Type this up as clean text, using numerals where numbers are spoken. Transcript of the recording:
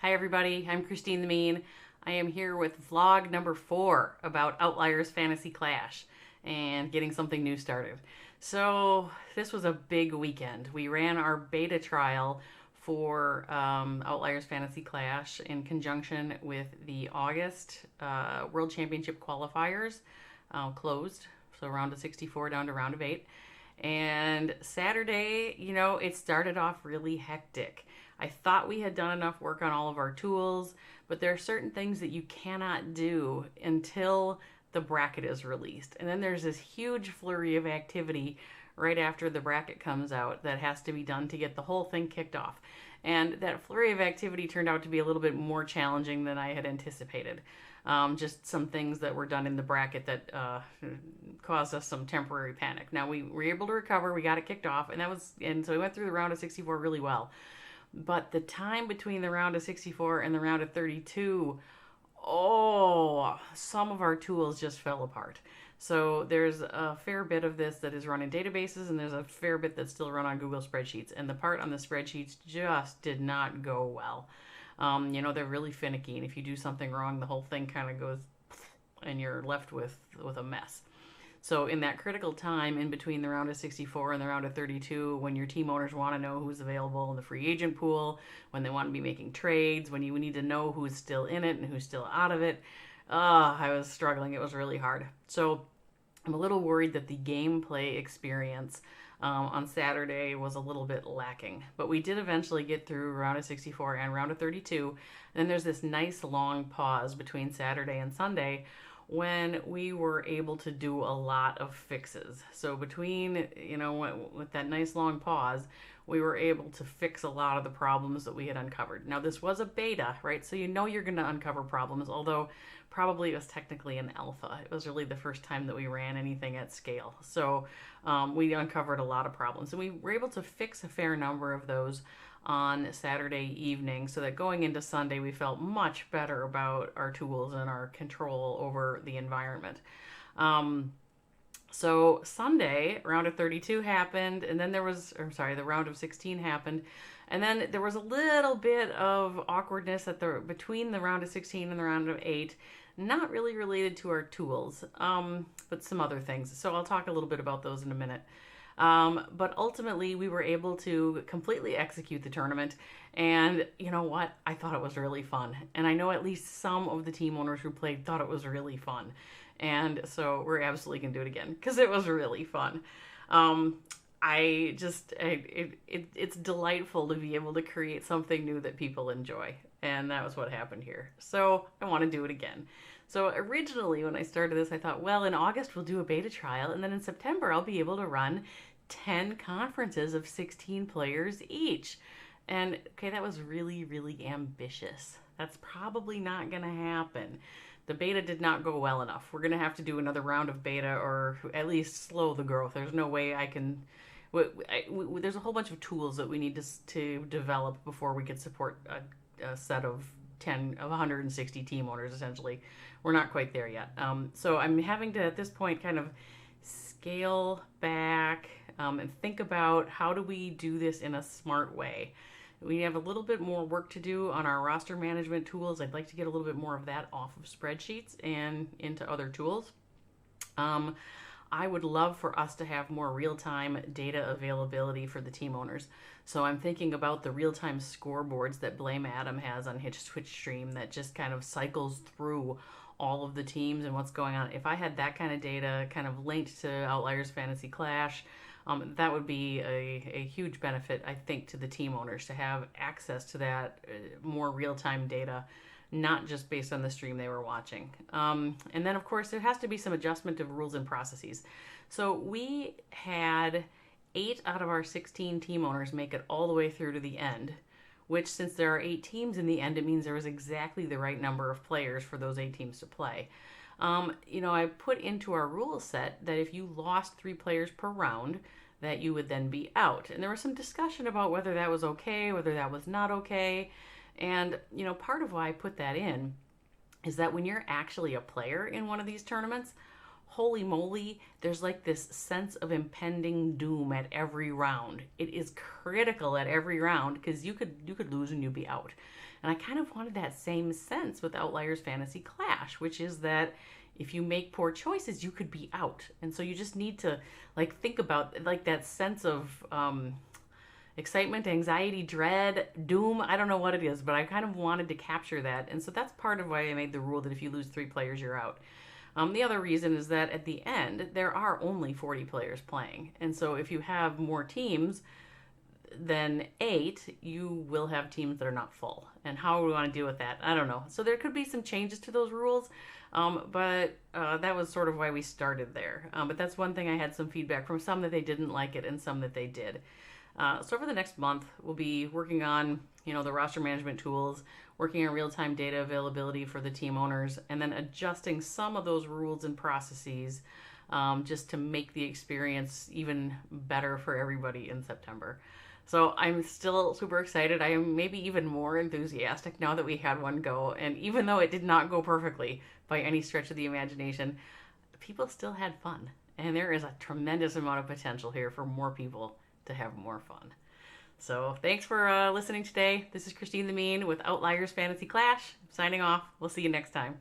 Hi everybody, I'm Christine the Mean. I am here with vlog number 4 about Outliers Fantasy Clash and getting something new started. So this was a big weekend. We ran our beta trial for Outliers Fantasy Clash in conjunction with the August World Championship qualifiers closed. So round of 64 down to round of 8. And Saturday, it started off really hectic. I thought we had done enough work on all of our tools, but there are certain things that you cannot do until the bracket is released. And then there's this huge flurry of activity right after the bracket comes out that has to be done to get the whole thing kicked off. And that flurry of activity turned out to be a little bit more challenging than I had anticipated. Just some things that were done in the bracket that caused us some temporary panic. Now we were able to recover, we got it kicked off, and so we went through the round of 64 really well. But the time between the round of 64 and the round of 32, some of our tools just fell apart. So there's a fair bit of this that is run in databases, and there's a fair bit that's still run on Google spreadsheets. And the part on the spreadsheets just did not go well. They're really finicky, and if you do something wrong, the whole thing kind of goes, and you're left with a mess. So in that critical time in between the round of 64 and the round of 32, when your team owners want to know who's available in the free agent pool, when they want to be making trades, when you need to know who's still in it and who's still out of it, I was struggling. It was really hard. So I'm a little worried that the gameplay experience on Saturday was a little bit lacking. But we did eventually get through round of 64 and round of 32. And then there's this nice long pause between Saturday and Sunday when we were able to do a lot of fixes. So between, with that nice long pause, we were able to fix a lot of the problems that we had uncovered. Now this was a beta, right? So you're going to uncover problems, although probably it was technically an alpha. It was really the first time that we ran anything at scale. So we uncovered a lot of problems, and we were able to fix a fair number of those on Saturday evening, so that going into Sunday we felt much better about our tools and our control over the environment. So Sunday, round of 32 happened, and then the round of 16 happened, and then there was a little bit of awkwardness between the round of 16 and the round of 8, not really related to our tools, but some other things. So I'll talk a little bit about those in a minute. But ultimately, we were able to completely execute the tournament, and you know what? I thought it was really fun, and I know at least some of the team owners who played thought it was really fun, and so we're absolutely gonna do it again because it was really fun. It's delightful to be able to create something new that people enjoy, and that was what happened here. So I want to do it again. So originally when I started this, I thought, well, in August we'll do a beta trial, and then in September I'll be able to run 10 conferences of 16 players each. And okay, that was really, really ambitious. That's probably not going to happen. The beta did not go well enough. We're going to have to do another round of beta, or at least slow the growth. There's no way I can... There's a whole bunch of tools that we need to develop before we could support a set of 160 team owners, essentially. We're not quite there yet. So I'm having to, at this point, kind of scale back and think about how do we do this in a smart way. We have a little bit more work to do on our roster management tools. I'd like to get a little bit more of that off of spreadsheets and into other tools. I would love for us to have more real-time data availability for the team owners. So I'm thinking about the real-time scoreboards that Blame Adam has on his Twitch stream that just kind of cycles through all of the teams and what's going on. If I had that kind of data kind of linked to Outliers Fantasy Clash, that would be a huge benefit, I think, to the team owners to have access to that more real-time data, not just based on the stream they were watching. And then, of course, there has to be some adjustment of rules and processes. So we had 8 out of our 16 team owners make it all the way through to the end, which, since there are 8 teams in the end, it means there was exactly the right number of players for those 8 teams to play. I put into our rule set that if you lost 3 players per round, that you would then be out. And there was some discussion about whether that was okay, whether that was not okay. And, part of why I put that in is that when you're actually a player in one of these tournaments, holy moly, there's like this sense of impending doom at every round. It is critical at every round because you could lose and you'd be out. And I kind of wanted that same sense with Outliers Fantasy Clash, which is that if you make poor choices, you could be out. And so you just need to like think about like that sense of excitement, anxiety, dread, doom. I don't know what it is, but I kind of wanted to capture that. And so that's part of why I made the rule that if you lose 3 players, you're out. The other reason is that at the end, there are only 40 players playing. And so if you have more teams than 8, you will have teams that are not full. And how do we want to deal with that? I don't know. So there could be some changes to those rules, but that was sort of why we started there. But that's one thing I had some feedback from some that they didn't like it and some that they did. So over the next month, we'll be working on, the roster management tools, working on real-time data availability for the team owners, and then adjusting some of those rules and processes just to make the experience even better for everybody in September. So I'm still super excited. I am maybe even more enthusiastic now that we had one go. And even though it did not go perfectly by any stretch of the imagination, people still had fun. And there is a tremendous amount of potential here for more people to have more fun. So thanks for listening today. This is Christine the Mean with Outliers Fantasy Clash. Signing off. We'll see you next time.